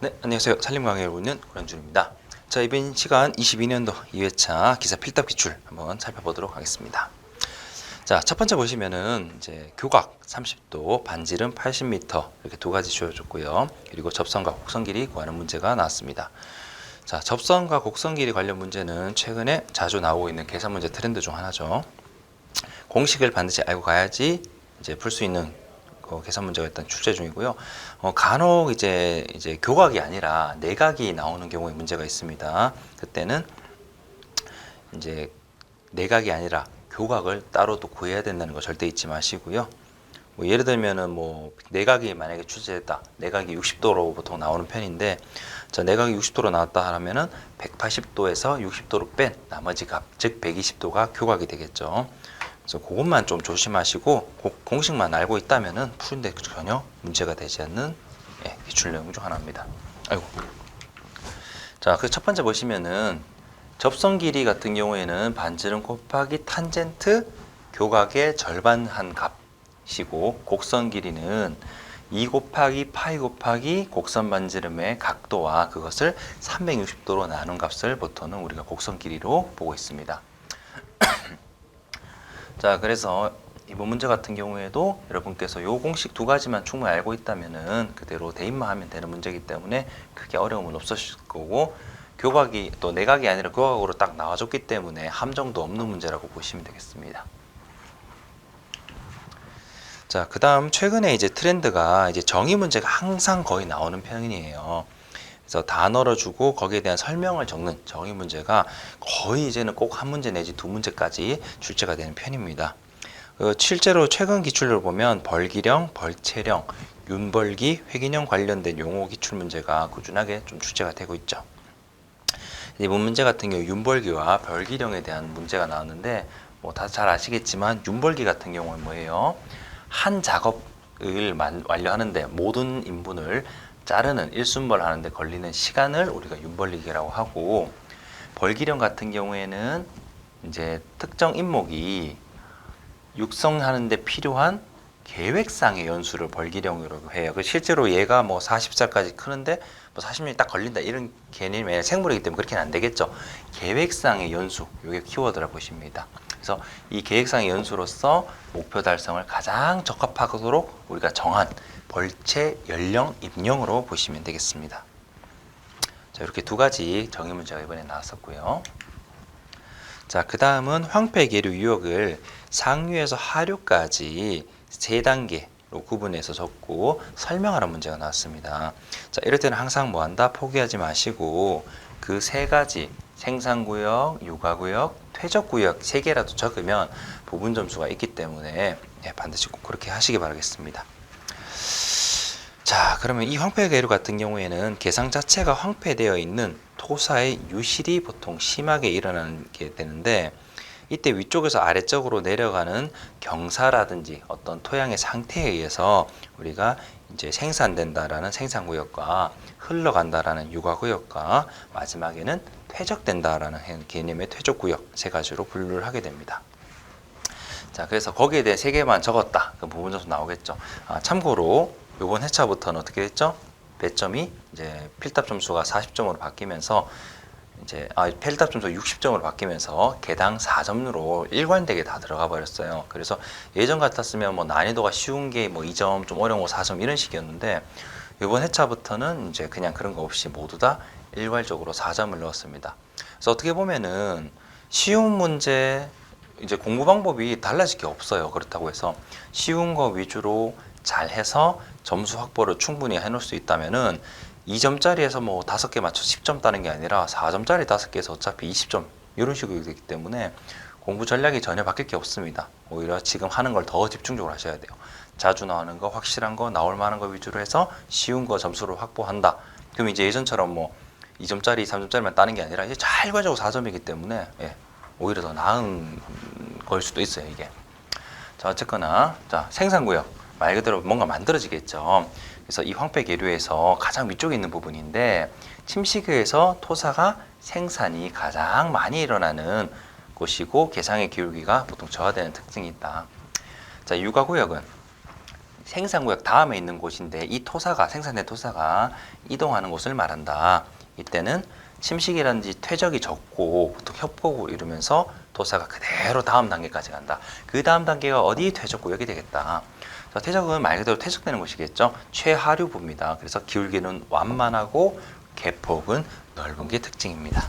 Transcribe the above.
네, 안녕하세요. 산림 강의를 보고 있는 오란준입니다. 자, 이번 시간 22년도 2회차 기사 필답 기출 한번 살펴보도록 하겠습니다. 자, 첫 번째 보시면은 이제 교각 30도, 반지름 80m 이렇게 두 가지 주어졌고요. 그리고 접선과 곡선 길이 구하는 문제가 나왔습니다. 자, 접선과 곡선 길이 관련 문제는 최근에 자주 나오고 있는 계산 문제 트렌드 중 하나죠. 공식을 반드시 알고 가야지 이제 풀 수 있는 계산 문제가 일단 출제 중이고요. 간혹 이제 교각이 아니라 내각이 나오는 경우에 문제가 있습니다. 그때는 이제 내각이 아니라 교각을 따로 또 구해야 된다는 거 절대 잊지 마시고요. 뭐 예를 들면은 뭐 내각이 만약에 출제됐다. 내각이 60도로 보통 나오는 편인데, 자, 내각이 60도로 나왔다 하면은 180도에서 60도로 뺀 나머지 값, 즉 120도가 교각이 되겠죠. 그래서 그것만 좀 조심하시고 공식만 알고 있다면은 푸는데 전혀 문제가 되지 않는 기출 내용 중 하나입니다. 아이고. 자, 그 첫 번째 보시면은 접선 길이 같은 경우에는 반지름 곱하기 탄젠트 교각의 절반 한 값이고, 곡선 길이는 2 곱하기 파이 곱하기 곡선 반지름의 각도와 그것을 360도로 나눈 값을 보통은 우리가 곡선 길이로 보고 있습니다. 자, 그래서 이번 문제 같은 경우에도 여러분께서 요 공식 두 가지만 충분히 알고 있다면은 그대로 대입만 하면 되는 문제이기 때문에 크게 어려움은 없으실 거고, 교각이 또 내각이 아니라 교각으로 딱 나와줬기 때문에 함정도 없는 문제라고 보시면 되겠습니다. 자, 그 다음 최근에 이제 트렌드가 이제 정의 문제가 항상 거의 나오는 편이에요. 그래서 단어를 주고 거기에 대한 설명을 적는 정의 문제가 거의 이제는 꼭 한 문제 내지 두 문제까지 출제가 되는 편입니다. 실제로 최근 기출을 보면 벌기령, 벌채령, 윤벌기, 회기령 관련된 용어 기출 문제가 꾸준하게 좀 출제가 되고 있죠. 이번 문제 같은 경우 윤벌기와 벌기령에 대한 문제가 나왔는데, 뭐 다 잘 아시겠지만 윤벌기 같은 경우는 뭐예요? 한 작업을 완료하는데 모든 인분을 자르는 일순벌 하는데 걸리는 시간을 우리가 윤벌기라고 하고, 벌기령 같은 경우에는 이제 특정 인목이 육성하는데 필요한 계획상의 연수를 벌기령이라고 해요. 실제로 얘가 뭐 40살까지 크는데 뭐 40년이 딱 걸린다 이런 개념이 생물이기 때문에 그렇게는 안 되겠죠. 계획상의 연수, 이게 키워드라고 보십니다. 그래서 이 계획상의 연수로서 목표 달성을 가장 적합하도록 우리가 정한 벌채 연령 입령으로 보시면 되겠습니다. 자, 이렇게 두 가지 정의 문제가 이번에 나왔었고요. 자, 그 다음은 황폐 계류 유역을 상류에서 하류까지 세 단계로 구분해서 적고 설명하는 문제가 나왔습니다. 자, 이럴 때는 항상 뭐 한다? 포기하지 마시고 그 세 가지 생산구역, 육아구역, 퇴적구역 세 개라도 적으면 부분 점수가 있기 때문에 반드시 꼭 그렇게 하시기 바라겠습니다. 자, 그러면 이 황폐 계류 같은 경우에는 개상 자체가 황폐되어 있는 토사의 유실이 보통 심하게 일어나게 되는데, 이때 위쪽에서 아래쪽으로 내려가는 경사라든지 어떤 토양의 상태에 의해서 우리가 이제 생산된다라는 생산구역과 흘러간다라는 육아구역과 마지막에는 퇴적된다라는 개념의 퇴적구역 세 가지로 분류를 하게 됩니다. 자, 그래서 거기에 대해 세 개만 적었다. 그 부분 점수 나오겠죠. 참고로 이번 회차부터는 어떻게 됐죠? 배점이 이제 필답 점수가 40점으로 바뀌면서 이제 필답 점수가 60점으로 바뀌면서 개당 4점으로 일관되게 다 들어가 버렸어요. 그래서 예전 같았으면 뭐 난이도가 쉬운 게 뭐 2점, 좀 어려운 거 4점 이런 식이었는데, 이번 회차부터는 이제 그냥 그런 거 없이 모두 다 일괄적으로 4점을 넣었습니다. 그래서 어떻게 보면은 쉬운 문제 이제 공부 방법이 달라질 게 없어요. 그렇다고 해서 쉬운 거 위주로 잘 해서 점수 확보를 충분히 해놓을 수 있다면은 2점짜리에서 뭐 5개 맞춰 10점 따는 게 아니라 4점짜리 5개에서 어차피 20점 이런 식으로 되기 때문에 공부 전략이 전혀 바뀔 게 없습니다. 오히려 지금 하는 걸 더 집중적으로 하셔야 돼요. 자주 나오는 거, 확실한 거, 나올 만한 거 위주로 해서 쉬운 거 점수를 확보한다. 그럼 이제 예전처럼 뭐 2점짜리, 3점짜리만 따는 게 아니라 이제 잘 가지고 4점이기 때문에 오히려 더 나은 걸 수도 있어요, 이게. 자, 어쨌거나 자, 생산구역 말 그대로 뭔가 만들어지겠죠. 그래서 이 황폐 계류에서 가장 위쪽에 있는 부분인데, 침식에서 토사가 생산이 가장 많이 일어나는 곳이고 개상의 기울기가 보통 저하되는 특징이 있다. 자, 육아구역은 생산구역 다음에 있는 곳인데 이 토사가 생산된 토사가 이동하는 곳을 말한다. 이때는 침식이라든지 퇴적이 적고 보통 협곡을 이루면서 토사가 그대로 다음 단계까지 간다. 그 다음 단계가 어디? 퇴적구역이 되겠다. 퇴적은 말 그대로 퇴적되는 곳이겠죠. 최하류부입니다. 그래서 기울기는 완만하고 개폭은 넓은 게 특징입니다.